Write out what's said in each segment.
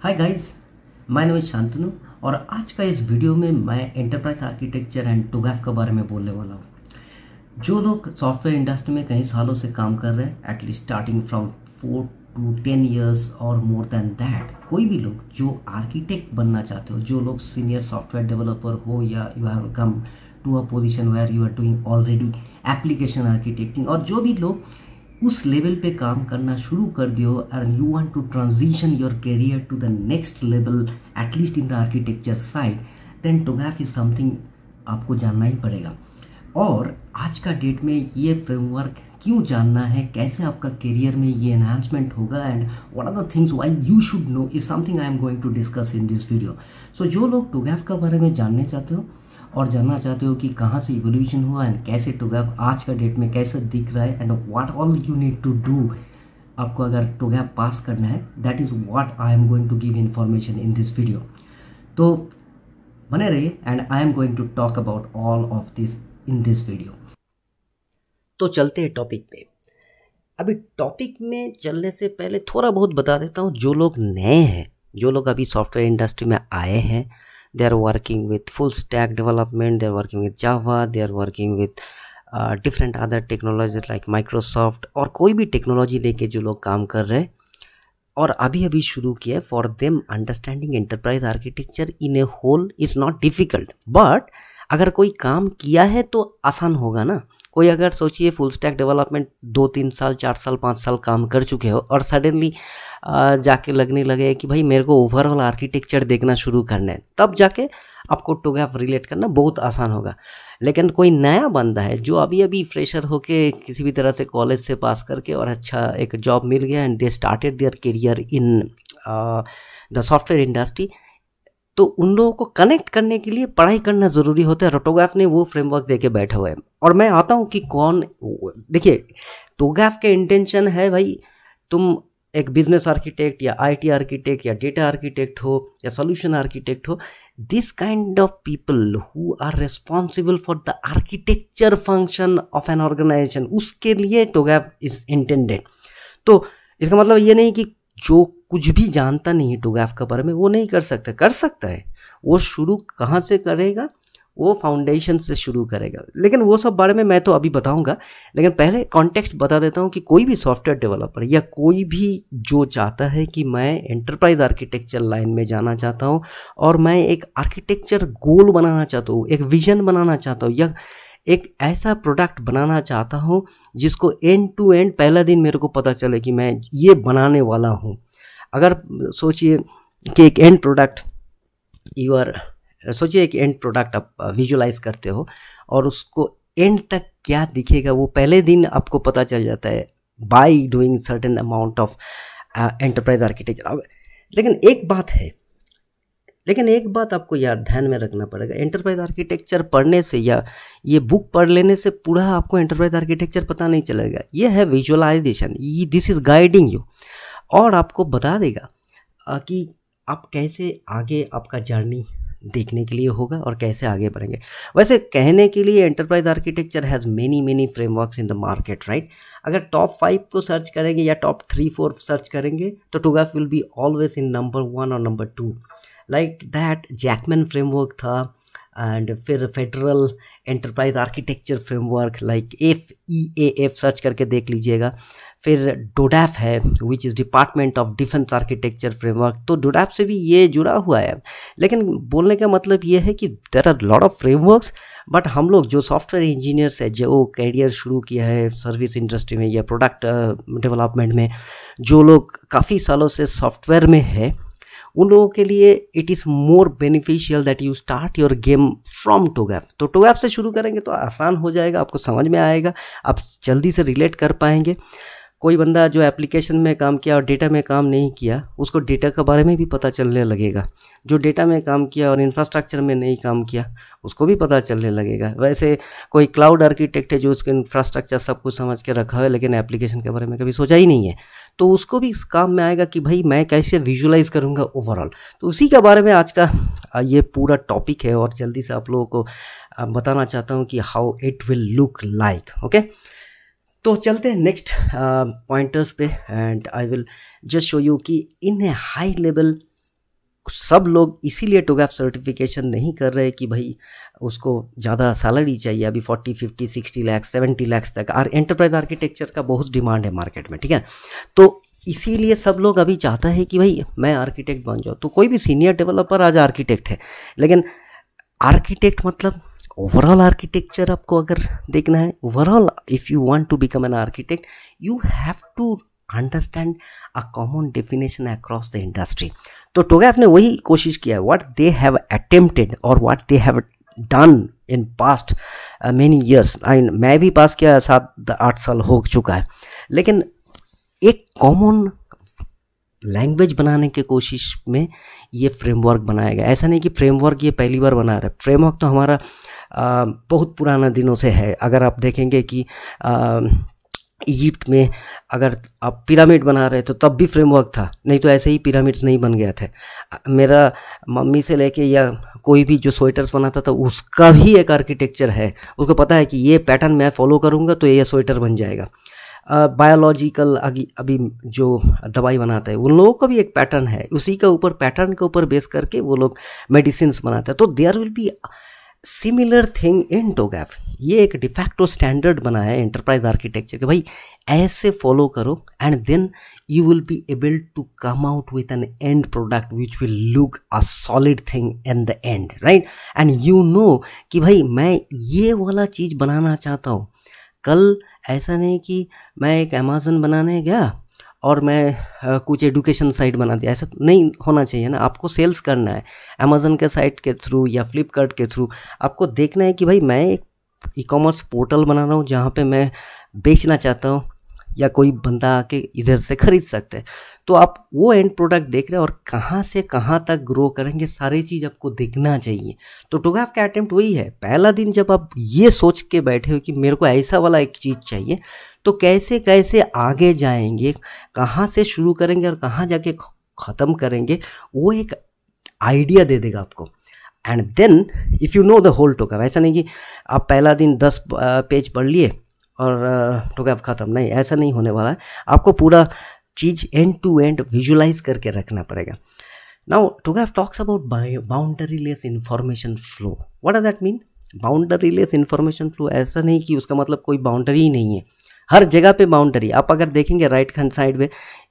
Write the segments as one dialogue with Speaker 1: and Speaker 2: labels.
Speaker 1: Hi guys, my name is Shantanu और आज का इस वीडियो में मैं एंटरप्राइज आर्किटेक्चर एंड टोगैफ के बारे में बोलने वाला हूँ। जो लोग सॉफ्टवेयर इंडस्ट्री में कई सालों से काम कर रहे हैं, at least starting from 4 to 10 years और मोर देन दैट, कोई भी लोग जो आर्किटेक्ट बनना चाहते हो, जो लोग सीनियर सॉफ्टवेयर डेवलपर हो या you have come to a position where you are doing already application architecting, और जो भी लोग उस लेवल पे काम करना शुरू कर दियो and you want to transition your career to the next level at least in the architecture side, then TOGAF is something आपको जानना ही पड़ेगा। और आज का डेट में ये फ्रेमवर्क क्यों जानना है, कैसे आपका करियर में ये एनहांसमेंट होगा and what are the things why you should know is something I am going to discuss in this video. So जो लोग टोगैफ के बारे में जानने चाहते हो और जानना चाहते हो कि कहाँ से इवोल्यूशन हुआ एंड कैसे टोगैफ आज का डेट में कैसे दिख रहा है and what all you need to do, आपको अगर टोगैफ पास करना है, that is what I am going to give information in this video. तो बने रहिए and I am going to talk about all of this in this video. तो चलते हैं टॉपिक पे। अभी टॉपिक में चलने से पहले थोड़ा बहुत बता देता हूँ, जो लोग नए हैं, जो लोग अभी सॉफ्टवेयर इंडस्ट्री में आए हैं, they are working with full stack development, they are working with Java, they are working with different other technologies like Microsoft, और कोई भी टेक्नोलॉजी लेके जो लोग काम कर रहे हैं और अभी अभी शुरू किया है, for them understanding enterprise architecture in a whole is not difficult. But अगर कोई काम किया है तो आसान होगा ना। कोई अगर सोचिए फुल स्टैक डेवलपमेंट 2-3 साल 4 साल 5 साल काम कर चुके हो और सडनली जाके लगने लगे कि भाई मेरे को ओवरऑल आर्किटेक्चर देखना शुरू करना है, तब जाके आपको टोगैफ रिलेट करना बहुत आसान होगा। लेकिन कोई नया बंदा है जो अभी अभी फ्रेशर होके किसी भी तरह से कॉलेज से पास करके और अच्छा एक जॉब मिल गया and they started their career in the software industry, तो उन लोगों को कनेक्ट करने के लिए पढ़ाई करना ज़रूरी होता है। टोगैफ ने वो फ्रेमवर्क देके बैठे हुए हैं और मैं आता हूँ कि कौन, देखिए टोगैफ के इंटेंशन है भाई तुम एक बिजनेस आर्किटेक्ट या आईटी आर्किटेक्ट या डेटा आर्किटेक्ट हो या सॉल्यूशन आर्किटेक्ट हो, this kind of people who are responsible for the architecture function of an organization, उसके लिए टोगैफ इज इंटेंडेड। तो इसका मतलब ये नहीं कि जो कुछ भी जानता नहीं है टोगैफ के बारे में वो नहीं कर सकता, कर सकता है। वो शुरू कहाँ से करेगा, वो फाउंडेशन से शुरू करेगा, लेकिन वो सब बारे में मैं तो अभी बताऊंगा। लेकिन पहले कॉन्टेक्स्ट बता देता हूँ कि कोई भी सॉफ्टवेयर डेवलपर या कोई भी जो चाहता है कि मैं एंटरप्राइज आर्किटेक्चर लाइन में जाना चाहता हूँ और मैं एक आर्किटेक्चर गोल बनाना चाहता हूँ, एक विजन बनाना चाहता हूँ या एक ऐसा प्रोडक्ट बनाना चाहता हूँ जिसको एंड टू एंड पहला दिन मेरे को पता चले कि मैं ये बनाने वाला हूँ। अगर सोचिए कि एक एंड प्रोडक्ट सोचिए एक एंड प्रोडक्ट आप विजुलाइज करते हो और उसको एंड तक क्या दिखेगा वो पहले दिन आपको पता चल जाता है by doing certain amount of enterprise architecture. लेकिन एक बात आपको याद ध्यान में रखना पड़ेगा, एंटरप्राइज आर्किटेक्चर पढ़ने से या ये बुक पढ़ लेने से पूरा आपको एंटरप्राइज आर्किटेक्चर पता नहीं चलेगा। ये है visualization, this is guiding you और आपको बता देगा कि आप कैसे आगे आपका जर्नी देखने के लिए होगा और कैसे आगे बढ़ेंगे। वैसे कहने के लिए enterprise architecture has many frameworks in the market, right. अगर टॉप 5 को सर्च करेंगे या टॉप 3-4 सर्च करेंगे तो TOGAF will be always in number 1 और number 2। Like that Zachman framework था एंड फिर federal enterprise architecture framework like FEAF search करके देख लीजिएगा। फिर डोडैफ है which is department of defence architecture framework, तो डोडैफ से भी ये जुड़ा हुआ है। लेकिन बोलने का मतलब ये है कि there are lot of frameworks, but हम लोग जो सॉफ्टवेयर इंजीनियर्स है, जो करियर शुरू किया है सर्विस इंडस्ट्री में या प्रोडक्ट डेवलपमेंट में, जो लोग काफ़ी सालों से सॉफ्टवेयर में है, उन लोगों के लिए it is more beneficial that you start your game from TOGAF. तो टोगैफ से शुरू करेंगे तो आसान हो जाएगा, आपको समझ में आएगा, आप जल्दी से रिलेट कर पाएंगे। कोई बंदा जो एप्लीकेशन में काम किया और डेटा में काम नहीं किया, उसको डेटा के बारे में भी पता चलने लगेगा। जो डेटा में काम किया और इंफ्रास्ट्रक्चर में नहीं काम किया, उसको भी पता चलने लगेगा। वैसे कोई क्लाउड आर्किटेक्ट है जो उसके इंफ्रास्ट्रक्चर सब कुछ समझ के रखा है लेकिन एप्लीकेशन के बारे में कभी सोचा ही नहीं है, तो उसको भी इस काम में आएगा कि भाई मैं कैसे विजुलाइज करूँगा ओवरऑल। तो उसी के बारे में आज का ये पूरा टॉपिक है और जल्दी से आप लोगों को बताना चाहता हूँ कि how it will look like. Okay, तो चलते हैं नेक्स्ट पॉइंटर्स पे and I will just show you कि इन ए हाई लेवल सब लोग इसीलिए टोगैफ सर्टिफिकेशन नहीं कर रहे कि भाई उसको ज़्यादा सैलरी चाहिए, अभी 40 50 60 लाख 70 लाख तक एंटरप्राइज आर्किटेक्चर का बहुत डिमांड है मार्केट में, ठीक है। तो इसीलिए सब लोग अभी चाहता है कि भाई मैं आर्किटेक्ट बन जाऊँ। तो कोई भी सीनियर डेवलपर आज आर्किटेक्ट है, लेकिन आर्किटेक्ट मतलब ओवरऑल आर्किटेक्चर आपको अगर देखना है, overall if you want to become an architect you have to understand a common definition across the industry. तो टोगैफ ने वही कोशिश किया है, व्हाट दे हैव अटेम्प्टेड और what they have done in past many years. मैं भी पास किया 7-8 साल हो चुका है, लेकिन एक कॉमन लैंग्वेज बनाने की कोशिश में ये फ्रेमवर्क बनाया गया। ऐसा नहीं कि फ्रेमवर्क ये पहली बार बना रहा है, फ्रेमवर्क तो हमारा बहुत पुराना दिनों से है। अगर आप देखेंगे कि इजिप्ट में अगर आप पिरामिड बना रहे तो तब भी फ्रेमवर्क था, नहीं तो ऐसे ही पिरामिड्स नहीं बन गए थे। मेरा मम्मी से लेके या कोई भी जो स्वेटर्स बनाता था उसका भी एक आर्किटेक्चर है, उसको पता है कि ये पैटर्न मैं फॉलो करूँगा तो ये स्वेटर बन जाएगा। बायोलॉजिकल अभी जो दवाई बनाता है उन लोगों का भी एक पैटर्न है, उसी के ऊपर पैटर्न के ऊपर बेस करके वो लोग मेडिसिन बनाते हैं। तो there will be similar thing in TOGAF. ये एक डिफैक्टो स्टैंडर्ड बना है एंटरप्राइज आर्किटेक्चर के, भाई ऐसे फॉलो करो and then you will be able to come out with an end product which will look a solid thing in the end, right. And you know कि भाई मैं ये वाला चीज़ बनाना चाहता हूँ। कल ऐसा नहीं कि मैं एक अमेज़न बनाने गया और मैं कुछ एडुकेशन साइट बना दिया, ऐसा नहीं होना चाहिए ना। आपको सेल्स करना है अमेज़न के साइट के थ्रू या फ्लिपकार्ट के थ्रू। आपको देखना है कि भाई मैं एक ई कॉमर्स पोर्टल बना रहा हूँ जहाँ पे मैं बेचना चाहता हूँ या कोई बंदा आके इधर से खरीद सकते हैं। तो आप वो एंड प्रोडक्ट देख रहे हैं और कहाँ से कहाँ तक ग्रो करेंगे सारी चीज़ आपको देखना चाहिए। तो टोगैफ का अटेम्प्ट वही है। पहला दिन जब आप ये सोच के बैठे हो कि मेरे को ऐसा वाला एक चीज़ चाहिए, तो कैसे कैसे आगे जाएंगे, कहाँ से शुरू करेंगे और कहाँ जाके ख़त्म करेंगे, वो एक आइडिया दे देगा आपको। And then if you know the whole TOGAF, ऐसा नहीं कि आप पहला दिन 10 पेज पढ़ लिए और टोगैफ ख़त्म, नहीं, ऐसा नहीं होने वाला है। आपको पूरा चीज़ एंड टू एंड विजुलाइज करके रखना पड़ेगा। Now TOGAF talks about boundaryless information flow. What does that mean? Boundaryless information flow ऐसा नहीं कि उसका मतलब कोई बाउंड्री ही नहीं है, हर जगह पे बाउंड्री। आप अगर देखेंगे राइट हैंड साइड में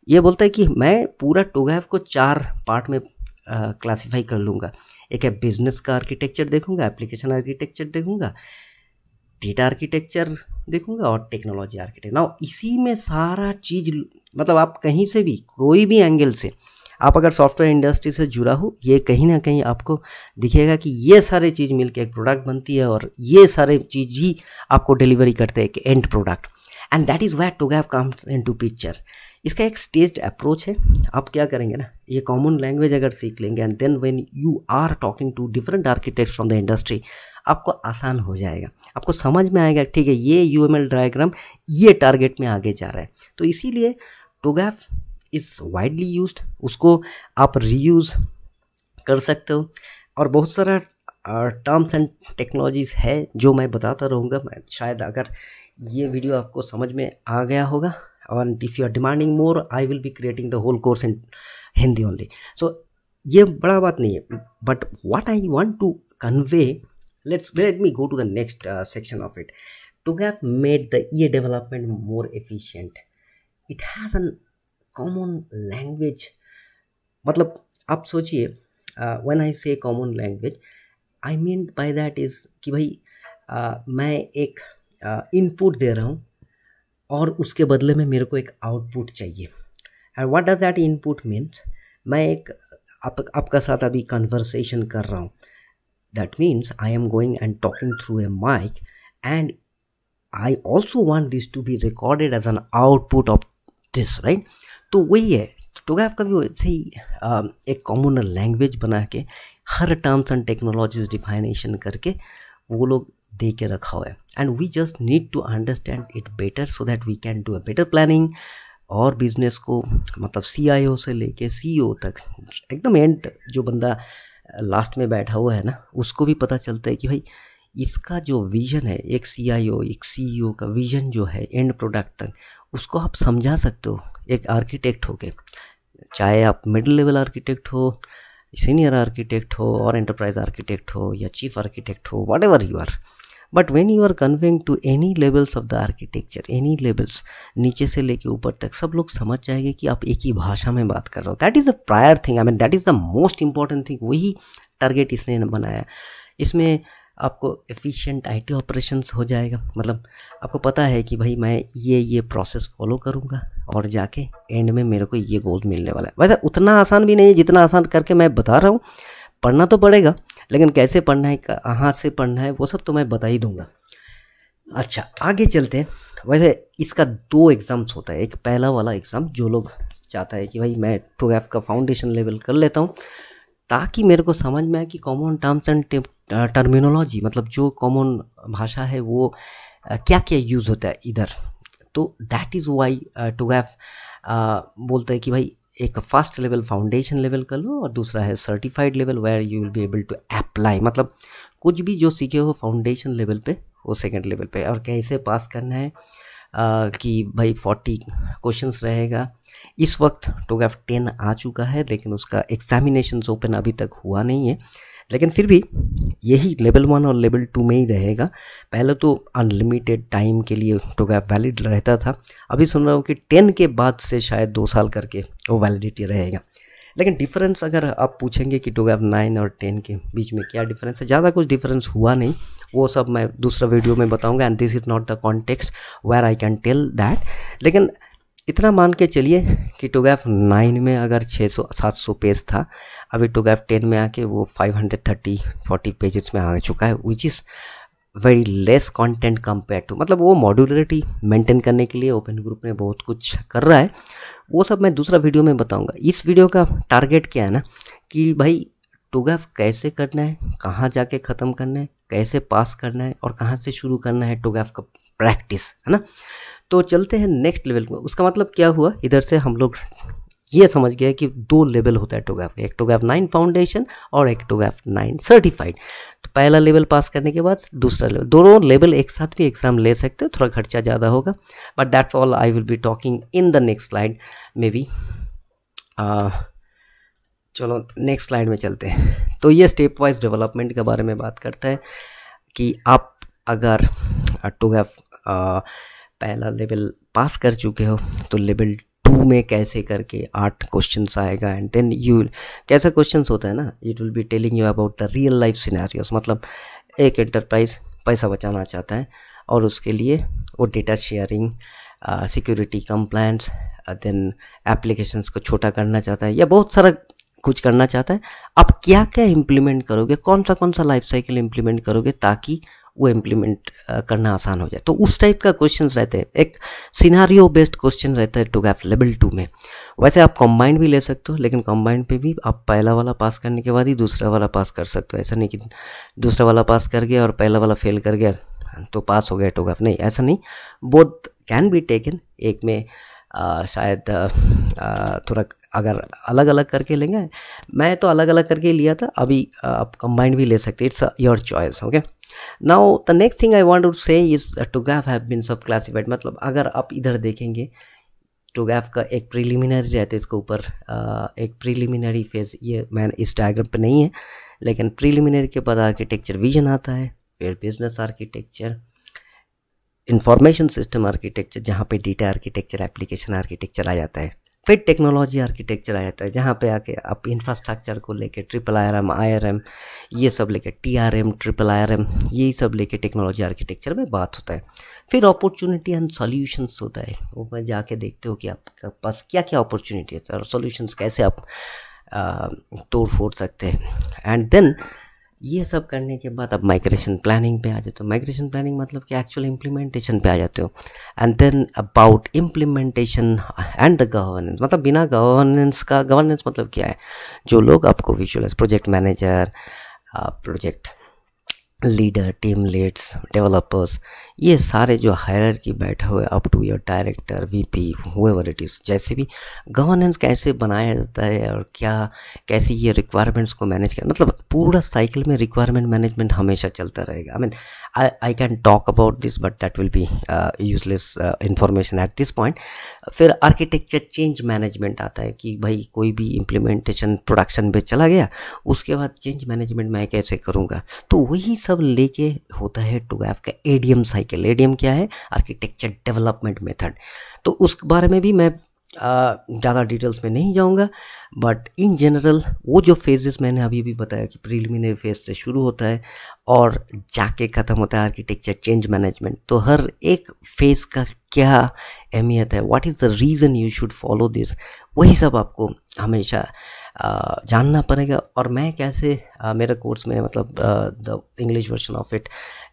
Speaker 1: ये बोलता है कि मैं पूरा टोगैफ को 4 पार्ट में क्लासिफाई कर लूँगा। एक है बिजनेस का आर्किटेक्चर देखूंगा, एप्लीकेशन आर्किटेक्चर देखूंगा, डेटा आर्किटेक्चर देखूंगा और टेक्नोलॉजी आर्किटेक्चर। ना इसी में सारा चीज़, मतलब आप कहीं से भी कोई भी एंगल से आप अगर सॉफ्टवेयर इंडस्ट्री से जुड़ा हो, ये कहीं ना कहीं आपको दिखेगा कि ये सारे चीज़ मिलके एक प्रोडक्ट बनती है और ये सारे चीज़ ही आपको डिलीवरी करते हैं एक end product. And that is where TOGAF comes into picture. इसका एक स्टेज्ड अप्रोच है। आप क्या करेंगे ना, ये कॉमन लैंग्वेज अगर सीख लेंगे and then when you are talking to different architects from the industry, आपको आसान हो जाएगा, आपको समझ में आएगा ठीक है ये यूएमएल डायग्राम ये टारगेट में आगे जा रहा है। तो इसीलिए टोगैफ इज़ वाइडली यूज्ड, उसको आप रीयूज़ कर सकते हो। और बहुत सारा टर्म्स एंड टेक्नोलॉजीज़ है जो मैं बताता रहूँगा। मैं शायद अगर ये वीडियो आपको समझ में आ गया होगा, and if you are demanding more I will be creating the whole course in Hindi only. So ये बड़ा बात नहीं है, but what I want to convey, let me go to the next section of it. टोगैफ made the EA development more efficient. It has a common language. मतलब आप सोचिए, when I say common language I mean by that is कि भाई मैं एक input दे रहा हूँ और उसके बदले में मेरे को एक आउटपुट चाहिए। And what does that input means, मैं एक आपका साथ अभी कन्वर्सेशन कर रहा हूँ, that means I am going and talking through a mic and I also want this to be recorded as an output of this, right. तो वही है टोगैफ का भी वैसे ही एक कॉमन लैंग्वेज बना के हर टर्म्स एंड टेक्नोलॉजीज डिफाइनेशन करके वो लोग दे के रखा हुआ है। And we just need to understand it better so that we can do a better planning. और बिजनेस को मतलब CIO से लेके CEO तक एकदम एंड जो बंदा लास्ट में बैठा हुआ है ना, उसको भी पता चलता है कि भाई इसका जो विज़न है, एक CIO एक CEO का विज़न जो है एंड प्रोडक्ट तक, उसको आप समझा सकते हो एक आर्किटेक्ट होके। चाहे आप मिडिल लेवल आर्किटेक्ट हो सीनियर आर्किटेक्ट हो और एंटरप्राइज आर्किटेक्ट हो या चीफ आर्किटेक्ट हो, whatever you are, but when you are conveying to any levels of the architecture, any levels नीचे से लेके ऊपर तक, सब लोग समझ जाएंगे कि आप एक ही भाषा में बात कर रहे हो। That is the prior thing, I mean that is the most important thing. वही टारगेट इसने बनाया। इसमें आपको एफिशिएंट आईटी ऑपरेशंस हो जाएगा, मतलब आपको पता है कि भाई मैं ये प्रोसेस फॉलो करूँगा और जाके एंड में मेरे को ये गोल मिलने वाला है। वैसे उतना आसान भी नहीं है जितना आसान करके मैं बता रहा हूँ। पढ़ना तो पड़ेगा, लेकिन कैसे पढ़ना है, कहाँ से पढ़ना है, वो सब तो मैं बता ही दूंगा। अच्छा, आगे चलते हैं। वैसे इसका 2 एग्ज़ाम्स होता है। एक पहला वाला एग्ज़ाम जो लोग चाहता है कि भाई मैं TOGAF का फाउंडेशन लेवल कर लेता हूँ ताकि मेरे को समझ में आए कि कॉमन टर्म्स एंड टर्मिनोलॉजी, मतलब जो कॉमन भाषा है वो क्या क्या यूज़ होता है इधर। तो दैट इज़ वाई TOGAF बोलता है कि भाई एक फर्स्ट लेवल फाउंडेशन लेवल कर लो और दूसरा है certified level where you will be able to apply, मतलब कुछ भी जो सीखे हो फाउंडेशन लेवल पे वो सेकंड लेवल पे। और कैसे पास करना है कि भाई 40 क्वेश्चंस रहेगा। इस वक्त TOGAF 10 आ चुका है, लेकिन उसका एग्जामिनेशंस ओपन अभी तक हुआ नहीं है, लेकिन फिर भी यही लेवल 1 और लेवल 2 में ही रहेगा। पहले तो अनलिमिटेड टाइम के लिए TOGAF वैलिड रहता था, अभी सुन रहा हूँ कि 10 के बाद से शायद 2 साल करके वो वैलिडिटी रहेगा। लेकिन डिफरेंस अगर आप पूछेंगे कि TOGAF 9 और 10 के बीच में क्या डिफरेंस है, ज़्यादा कुछ डिफरेंस हुआ नहीं, वो सब मैं दूसरा वीडियो में बताऊंगा। And this is not the context where I can tell that. लेकिन इतना मान के चलिए कि TOGAF 9 में अगर 600-700 पेज था, अभी TOGAF 10 में आके वो 530-40 पेजेस में आ चुका है, which is very less content compare to, मतलब वो मॉड्यूलरिटी मेंटेन करने के लिए ओपन ग्रुप में बहुत कुछ कर रहा है। वो सब मैं दूसरा वीडियो में बताऊंगा। इस वीडियो का टारगेट क्या है ना कि भाई TOGAF कैसे करना है, कहाँ जाके ख़त्म करना है, कैसे पास करना है और कहाँ से शुरू करना है TOGAF का प्रैक्टिस, है ना। तो चलते हैं नेक्स्ट लेवल में। उसका मतलब क्या हुआ, इधर से हम लोग ये समझ गए कि 2 लेवल होता है TOGAF का, एक TOGAF 9 फाउंडेशन और एक TOGAF 9 सर्टिफाइड। तो पहला लेवल पास करने के बाद दूसरा लेवल, दोनों लेवल एक साथ भी एग्जाम ले सकते हो, थोड़ा खर्चा ज़्यादा होगा, but that's all I will be talking in the next slide may be. चलो नेक्स्ट स्लाइड में चलते हैं। तो ये स्टेप वाइज डेवलपमेंट के बारे में बात करता है कि आप अगर TOGAF पहला लेवल पास कर चुके हो तो लेवल 2 में कैसे करके 8 क्वेश्चंस आएगा। एंड देन यू, कैसा क्वेश्चंस होता है ना, it will be telling you about the real life scenarios, मतलब एक एंटरप्राइज पैसा बचाना चाहता है और उसके लिए वो data sharing, security compliance, then applications को छोटा करना चाहता है या बहुत सारा कुछ करना चाहता है। आप क्या क्या इम्प्लीमेंट करोगे, कौन सा लाइफ साइकिल इम्प्लीमेंट करोगे ताकि वो इम्प्लीमेंट करना आसान हो जाए। तो उस टाइप का क्वेश्चंस रहते हैं, एक सिनारियो बेस्ड क्वेश्चन रहता है TOGAF लेवल 2 में। वैसे आप कंबाइंड भी ले सकते हो, लेकिन कंबाइंड पे भी आप पहला वाला पास करने के बाद ही दूसरा वाला पास कर सकते हो। ऐसा नहीं कि दूसरा वाला पास कर गया और पहला वाला फेल कर गया तो पास हो गया TOGAF, नहीं, ऐसा नहीं। Both can be taken. एक में शायद थोड़ा अगर अलग अलग करके लेंगे, मैं तो अलग अलग करके लिया था, अभी आप कंबाइंड भी ले सकते, it's your choice. Okay, now the next thing I want to say is TOGAF have been subclassified अगर आप इधर देखेंगे TOGAF का एक प्रिलिमिनरी रहता है, इसके ऊपर एक प्रिलिमिनरी फेज, ये मैंने इस डायग्राम पे नहीं है, लेकिन प्रिलिमिनरी के बाद आर्किटेक्चर विजन आता है, फिर business architecture, information system architecture जहाँ पे डेटा आर्किटेक्चर, एप्लीकेशन आर्किटेक्चर आ जाता है, फिर टेक्नोलॉजी आर्किटेक्चर आ जाता है जहाँ पे आके आप इंफ्रास्ट्रक्चर को लेके IIRM, IRM ये सब लेके, TRM, IIRM यही सब लेके टेक्नोलॉजी आर्किटेक्चर में बात होता है। फिर अपॉर्चुनिटी एंड सॉल्यूशंस होता है, वो मैं जाके देखते हो कि आपके पास क्या क्या अपॉर्चुनिटी है और सॉल्यूशंस कैसे आप तोड़ फोड़ सकते हैं। एंड देन ये सब करने के बाद आप माइग्रेशन प्लानिंग पे आ जाते हो। माइग्रेशन प्लानिंग मतलब कि एक्चुअल इम्प्लीमेंटेशन पे आ जाते हो। And then about implementation and the governance, मतलब बिना गवर्नेंस का, गवर्नेंस मतलब क्या है, जो लोग आपको visualize, project manager, project leader, team leads, developers, ये सारे जो हायरार्की बैठे हुए up to your director, VP, however it is, जैसे भी गवर्नेंस कैसे बनाया जाता है और क्या कैसे ये रिक्वायरमेंट्स को मैनेज कर, मतलब पूरा साइकिल में रिक्वायरमेंट मैनेजमेंट हमेशा चलता रहेगा। I mean I can talk about this but that will be useless information at this point. फिर आर्किटेक्चर चेंज मैनेजमेंट आता है कि भाई कोई भी इम्प्लीमेंटेशन प्रोडक्शन पे चला गया, उसके बाद चेंज मैनेजमेंट मैं कैसे करूँगा, तो वही सब लेके होता है टूगैफ का एडीएम साइकिल। एडीएम क्या है? Architecture development method. तो उस बारे में भी मैं ज़्यादा डिटेल्स में नहीं जाऊंगा, बट इन जनरल वो जो फेजेस मैंने अभी भी बताया कि प्रिलिमिनरी फेज से शुरू होता है और जाके ख़त्म होता है आर्किटेक्चर चेंज मैनेजमेंट। तो हर एक फेज़ का क्या अहमियत है, what is the reason you should follow this, वही सब आपको हमेशा जानना पड़ेगा। और मैं कैसे मेरा कोर्स में, मतलब the English version of it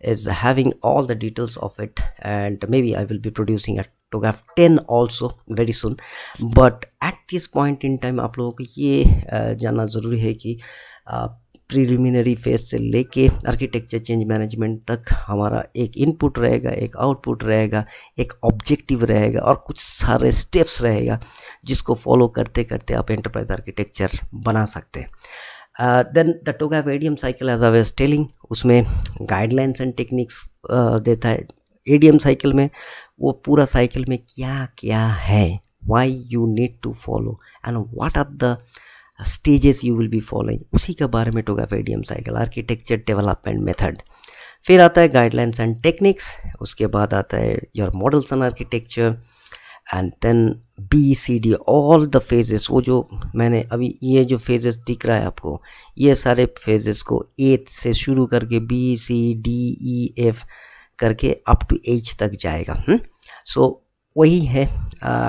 Speaker 1: is having all the details of it, and maybe I will be producing TOGAF 10 also very soon, but at this point in time आप लोगों को ये जानना ज़रूरी है कि प्रीलिमिनरी फेज से लेके आर्किटेक्चर चेंज मैनेजमेंट तक हमारा एक इनपुट रहेगा, एक आउटपुट रहेगा, एक ऑब्जेक्टिव रहेगा और कुछ सारे स्टेप्स रहेगा जिसको फॉलो करते करते आप एंटरप्राइज आर्किटेक्चर बना सकते हैं। देन द TOGAF ADM cycle as I was telling, उसमें गाइडलाइंस एंड टेक्निक्स देता है। ADM साइकिल में वो पूरा साइकिल में क्या क्या है, why you need to follow and what are the stages you will be following, उसी के बारे में TOGAF ADM cycle, architecture development method. फिर आता है गाइडलाइंस एंड टेक्निक्स, उसके बाद आता है your models and architecture, and then BCD, all the phases. वो जो मैंने अभी ये जो फेजेस दिख रहा है आपको, ये सारे फेजेस को 8 से शुरू करके BCDEF करके अप टू H तक जाएगा। सो वही है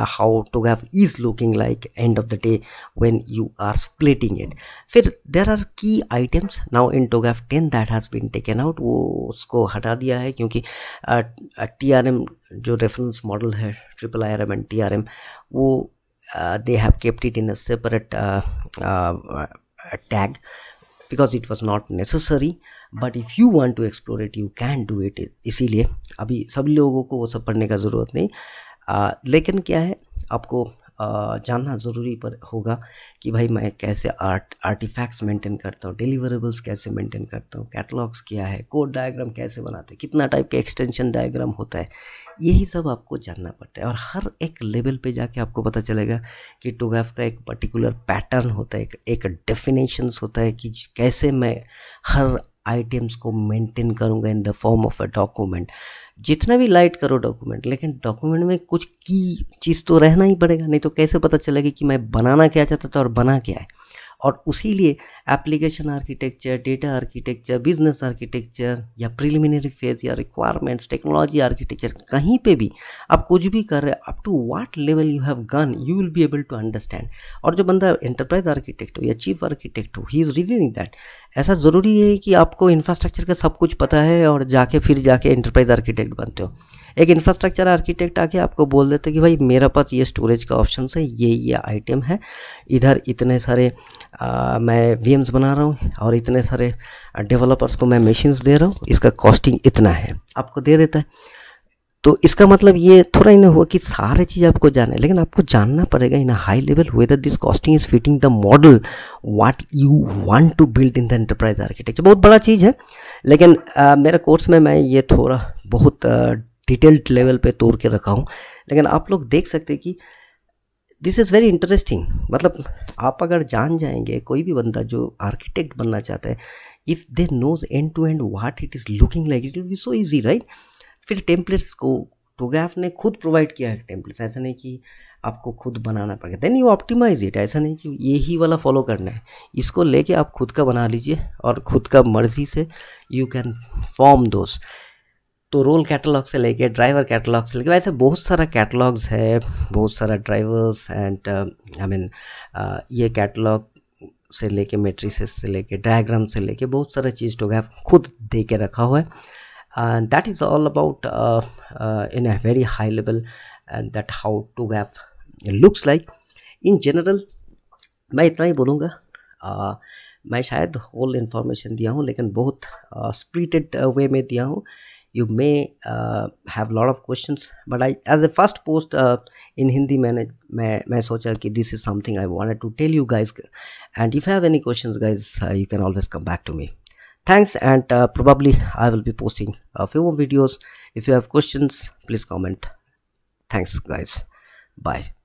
Speaker 1: how TOGAF is looking like end of the day when you are splitting it. फिर there are key items now in TOGAF 10 that has been taken out, वो उसको हटा दिया है क्योंकि TRM जो रेफरेंस मॉडल है, IIRM एंड TRM, वो they have kept it in a separate tag because it was not necessary, but if you want to explore it you can do it। इसीलिए अभी सभी लोगों को वो सब पढ़ने का ज़रूरत नहीं, लेकिन क्या है, आपको जानना ज़रूरी पर होगा कि भाई मैं कैसे आर्टिफैक्ट्स मेंटेन करता हूँ, डिलीवरेबल्स कैसे मेंटेन करता हूँ, कैटलॉग्स क्या है, कोड डायग्राम कैसे बनाते हैं, कितना टाइप के एक्सटेंशन डायग्राम होता है, यही सब आपको जानना पड़ता है। और हर एक लेवल पे जाके आपको पता चलेगा कि TOGAF का एक पर्टिकुलर पैटर्न होता है, एक डेफिनेशंस होता है कि कैसे मैं हर आइटम्स को मेंटेन करूँगा in the form of a document. जितना भी लाइट करो डॉक्यूमेंट, लेकिन डॉक्यूमेंट में कुछ की चीज़ तो रहना ही पड़ेगा, नहीं तो कैसे पता चलेगा कि मैं बनाना क्या चाहता था और बना क्या है। और उसी लिए application architecture, data architecture, business architecture या प्रिलिमिनरी फेज या रिक्वायरमेंट्स, टेक्नोलॉजी आर्किटेक्चर, कहीं पे भी आप कुछ भी कर रहे हैं, up to what level you have gone, you will be able to understand. और जो बंदा एंटरप्राइज आर्किटेक्ट हो या चीफ आर्किटेक्ट हो, ही इज़ रिव्यूइंग दैट। ऐसा ज़रूरी है कि आपको इंफ्रास्ट्रक्चर का सब कुछ पता है और फिर जाके एंटरप्राइज आर्किटेक्ट बनते हो। एक इंफ्रास्ट्रक्चर आर्किटेक्ट आके आपको बोल देते कि भाई मेरा पास ये स्टोरेज का ऑप्शन है, ये आइटम है, इधर इतने सारे मैं VMs बना रहा हूँ और इतने सारे डेवलपर्स को मैं मशीन्स दे रहा हूँ, इसका कॉस्टिंग इतना है, आपको दे देता है। तो इसका मतलब ये थोड़ा ही ना हुआ कि सारे चीज़ आपको जानना है, लेकिन आपको जानना पड़ेगा in a high level whether this costing is fitting the model what you want to build in the enterprise architecture. बहुत बड़ा चीज़ है, लेकिन मेरे कोर्स में मैं ये थोड़ा बहुत डिटेल्ड लेवल पे तोड़ के रखा हूँ। लेकिन आप लोग देख सकते हैं कि दिस इज़ वेरी इंटरेस्टिंग। मतलब आप अगर जान जाएंगे, कोई भी बंदा जो आर्किटेक्ट बनना चाहता है, if they know end to end what it is looking like, it will be so easy, right. फिर टेम्पलेट्स को TOGAF ने खुद प्रोवाइड किया है टेम्पलेट्स, ऐसा नहीं कि आपको खुद बनाना पड़ेगा। देन यू ऑप्टिमाइज इट, ऐसा नहीं कि यही वाला फॉलो करना है, इसको लेके आप खुद का बना लीजिए और खुद का मर्जी से यू कैन फॉर्म दोस्त। तो रोल कैटलॉग से लेके ड्राइवर कैटलॉग से लेके वैसे बहुत सारा कैटलॉग्स है, बहुत सारा ड्राइवर्स एंड आई मीन ये कैटलॉग से लेके मैट्रिसेस से लेके डायग्राम से लेके बहुत सारा चीज़ TOGAF खुद दे के रखा हुआ है। and that is all about in a very high level and that how TOGAF looks like in general। मैं इतना ही बोलूँगा, मैं शायद होल इन्फॉर्मेशन दिया हूँ, लेकिन बहुत स्प्लिटेड वे में दिया हूँ you may have a lot of questions, but I, as a first post in Hindi, मैं सोचा कि this is something I wanted to tell you guys. And if you have any questions, guys, you can always come back to me. Thanks, and probably I will be posting a few more videos. If you have questions, please comment. Thanks, guys. Bye.